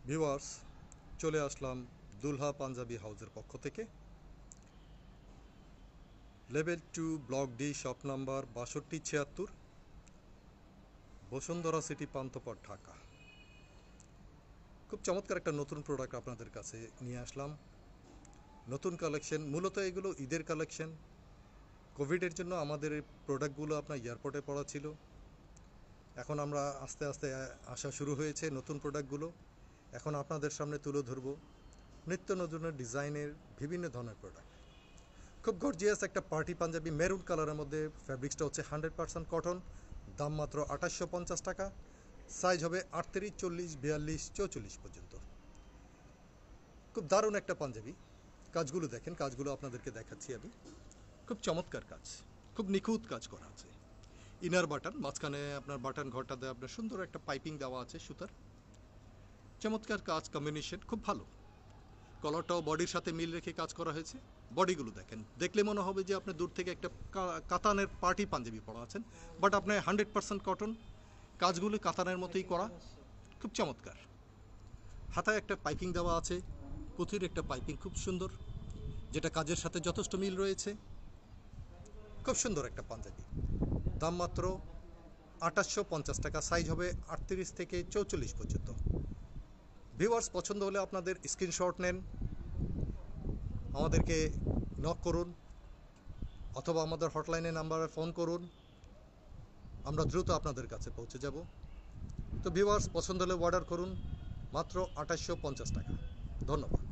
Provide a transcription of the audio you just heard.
Viewers, চলে আসলাম দুলহা পাঞ্জাবি হাউসের পক্ষ থেকে। Level 2 block D, shop number 6276, Bashundhara city, Panthapath, Dhaka. খুব চমৎকার একটা নতুন প্রোডাক্ট আপনাদের কাছে নিয়ে আসলাম। নতুন কালেকশন, মূলত এগুলো ঈদের কালেকশন। কোভিডের জন্য আমাদের এই প্রোডাক্টগুলো আপনার এয়ারপোর্টে পড়া ছিল। এখন আমরা আস্তে আস্তে আসা শুরু হয়েছে নতুন প্রোডাক্টগুলো। এখন আপনাদের সামনে তুলে ধরবো নিত্য নতুন ডিজাইনের বিভিন্ন ধরনের প্রোডাক্ট। খুব গর্জিয়াস একটা পার্টি পাঞ্জাবি, মেরুন কালারের মধ্যে। ফ্যাব্রিক্সটা হচ্ছে 100% কটন। দাম মাত্র 2850 টাকা। সাইজ হবে 38, 40, 42, 44 পর্যন্ত। খুব দারুণ একটা পাঞ্জাবি। কাজগুলো দেখেন, কাজগুলো আপনাদেরকে দেখাচ্ছি আমি। খুব চমৎকার কাজ, খুব নিখুঁত কাজ করা আছে। ইনার বাটন, মাঝখানে আপনার বাটন ঘরটাতে আপনার সুন্দর একটা পাইপিং দেওয়া আছে সুতার। চমৎকার কাজ, কম্বিনেশন খুব ভালো। কলারটাও বডির সাথে মিল রেখে কাজ করা হয়েছে। বডিগুলো দেখেন, দেখলে মনে হবে যে আপনি দূর থেকে একটা কাতানের পার্টি পাঞ্জাবি পরা আছেন, বাট আপনি 100% কটন। কাজগুলো কাতানের মতোই করা, খুব চমৎকার। হাতায় একটা পাইপিং দেওয়া আছে, পুঁথির একটা পাইপিং, খুব সুন্দর, যেটা কাজের সাথে যথেষ্ট মিল রয়েছে। খুব সুন্দর একটা পাঞ্জাবি। দাম মাত্র 2850 টাকা। সাইজ হবে 38 থেকে 44 পর্যন্ত। ভিউয়ার্স, পছন্দ হলে আপনাদের স্ক্রিনশট নেন, আমাদেরকে নক করুন, অথবা আমাদের হটলাইনে নাম্বারে ফোন করুন। আমরা দ্রুত আপনাদের কাছে পৌঁছে যাব। তো ভিউয়ার্স, পছন্দ হলে অর্ডার করুন, মাত্র 2850 টাকা। ধন্যবাদ।